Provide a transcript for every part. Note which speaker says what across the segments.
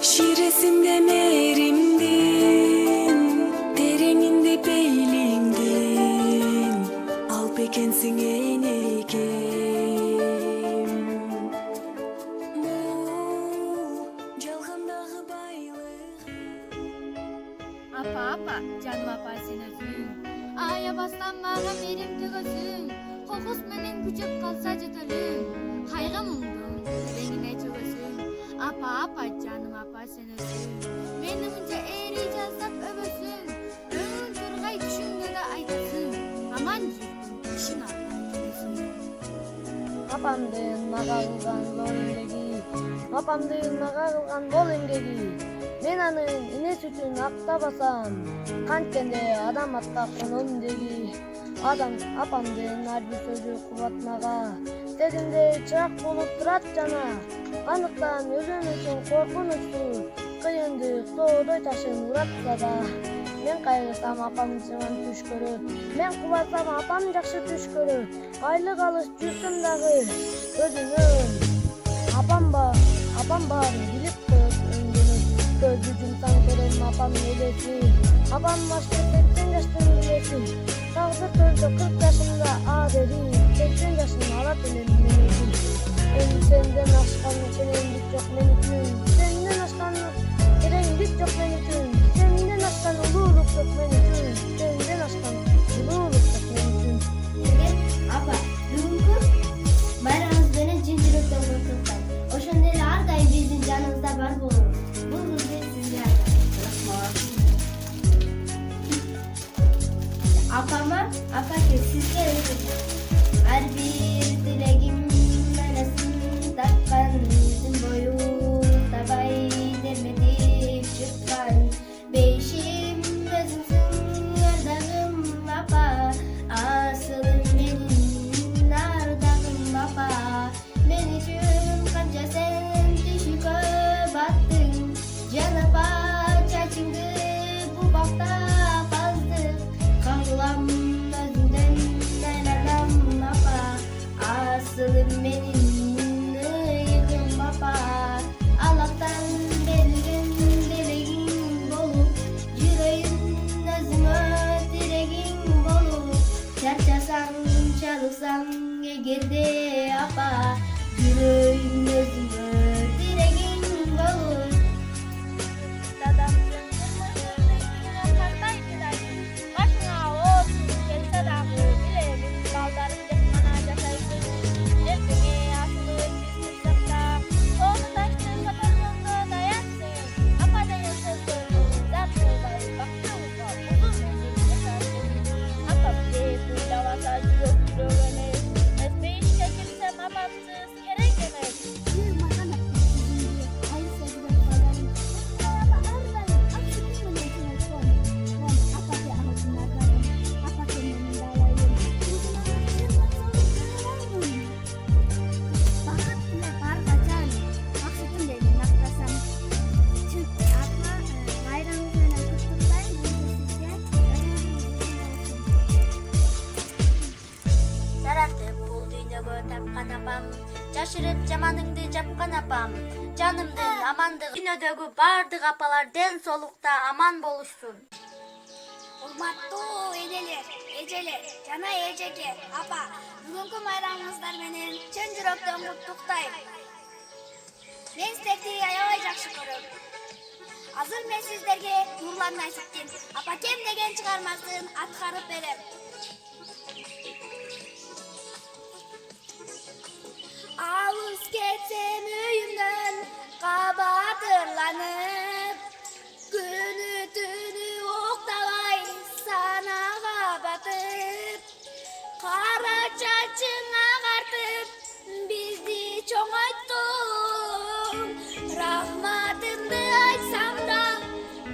Speaker 1: Şiresimde merimdin, tereninde beylingdin, al bekensin enekem. Jalgandagı baylık.
Speaker 2: Apa, canım apa sen özün. Aya bastan mağam erim tügösün. Kokus menen küçük kalsa jıtılın. Hayga mundun, rengine tügösün. Apa, canım apa sen özün. Menimce eri жаздап öbösün. Öğün turgay düşündü de aytasın. Aman жүрдүң, işin atmasın.
Speaker 3: Апамдын мага кылган зор эмгеги, апамдын мага кылган бол эмгеги. Мен аны эне сүтүн актабасам, канткенде адам атка коном деги. Апамдын ар бир сөзү кубат мага, сезимде чырак болуп турат жана. Андыктан өзүм үчүн коркунучтуу, кыйындык тоодой ташын уратса да. Мен кайгырсам апам жаман түш көрөт, мен кубатсам апам жакшы түш көрөт. Айлык алыс жүрсөм дагы өзүнөн апам баарын билип коет өңдөнөт. Көзү жумсаң көрөм апам элеси, апам башка 80 жаштын элеси. Тагдыр төлдө 40 жашымда дери 80 жашын алат элем мен өзүм. Сенден ашкан кереңдик жок мен үчүн, сенден ашкан кереңдик жок мен үчүн, сенден ашкан улуулук жок мен үчүн, сенден ашкан улуулук жок мен үчүн.
Speaker 4: Apa, бүгүнкү байрамыңыз менен чын жүрөктөн куттуктайм. Ошондой эле ар дайым биздин жаныбызда бар болуңуз. Бул кызды сизге айтам. Апама, апаке сизге өзүм. Ар бир тилегим манасын тапкан жүзүм бою табай дермедип чыккан. Бейшим өзүмсүң ардагым апа, асылым менин ардагым апа. Мен үчүн канча сен түшүккө баттың, жан апа чачыңды бубактап аздык. Кагылам өзүңдөн айланам апа, асылым менин ыйыгым апа. Аллахтан берилген делегиң болуп, жүрөйүн өзүңө тирегиң болуп. Чарчасаң, чалыксаң эгерде апа, жүрөйүн өзүңө тирегиң болуп.
Speaker 3: Dadamdын кырмызы картайды дайым, башыңа от келсе дагы билебиз балдарың деп гана жашайсың. Эртеңе асылып биздин сакта, тоону ташты которгонго даянсың. Апа деген сөздөрү зат кылбай бактыбызга узун өмүр жашарсың. Апам деп ыйлабаса жүрөк эмес, эспейишке кирсем апамсыз керек эмес.
Speaker 4: Жаратып бул дүйнөгө тапкан апам, жашырып жаманыңды жапкан апам. Жанымдын амандыгы, дүйнөдөгү бардык апалар ден соолукта аман болушсун.
Speaker 5: Урматтуу энелер, эжелер жана эжеке апа, бүгүнкү майрамыңыздар менен чын жүрөктөн куттуктайм. Мен сиздерди аябай жакшы көрөм. Азыр мен сиздерге Нурлан Насиптин «Апакем» деген чыгармасын аткарып берем. Алыс кетсем үйүмдөн кабатырланып, күнү түнү уктабай санага батып, кара чачың агартып бизди чоңойттуң. Рахматымды айтсам да,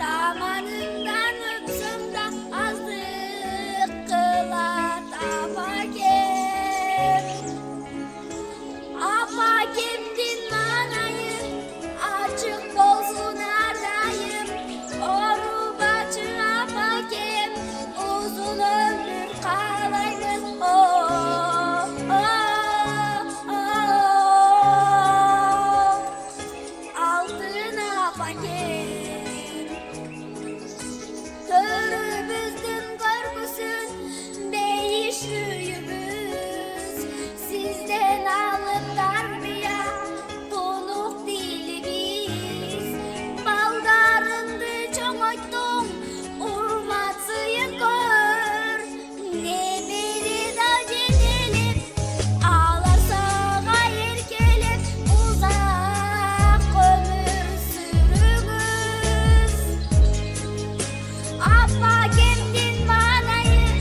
Speaker 5: таманыңдан өпсөм да, аздык кылат апакем. Апакемдин маанайы ачык болсун baken. Körübüzdün korkusun değiştüğümüz. Sizden alıp darmaya donuk dilimiz. Baldarındı çoğoydum urmatıyı kör. Ne biri da cedelip ağlarsa gayr gelip uzak ömür sürümüz. Apa kendin manayı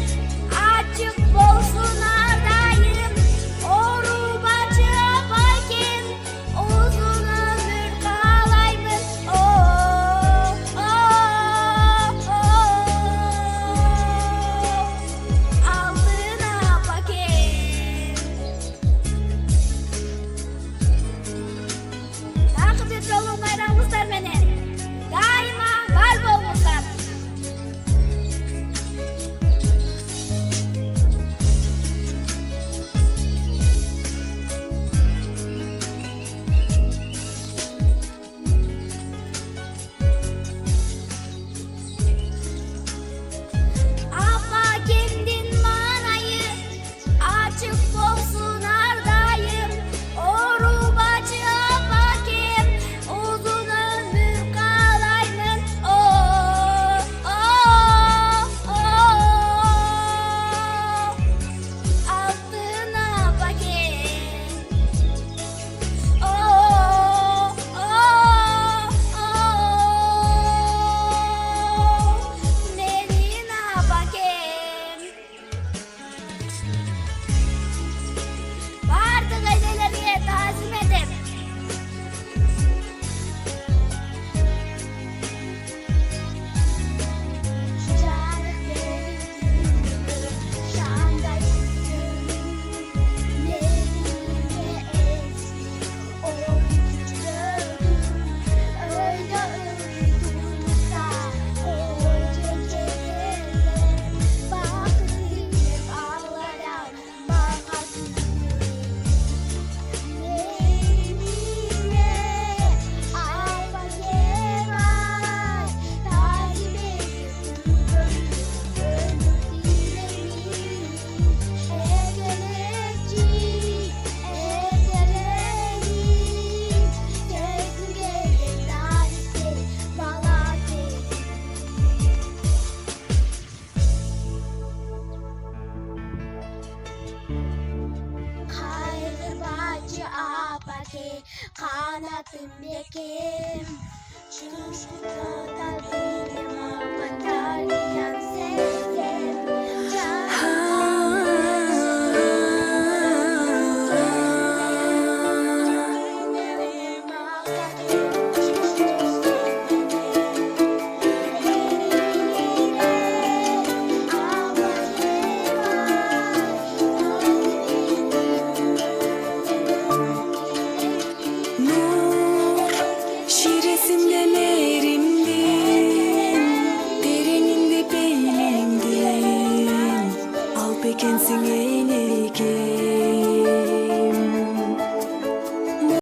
Speaker 5: açık bolsun ardayım. Oru bacı apa kim uzun ömür kalayım. Oh, oh, oh. Altına bakayım. Nakıbet yolun bayrağımızlar benim. Daima var bolmuşlar. Apa kendin manayı açık bolsun ardayım. Oru bacı apa kim uzun ömür kalayım. Oh, oh, oh. Altına bakayım. Oh, oh, oh. Menine bakayım. Vardı gazeleriye tazim edip. Kanatım bekim, çünkü total benim aman yan sevdim.
Speaker 1: Şiresimden erimdin, dereninde beylimdin. Al pekensin eyle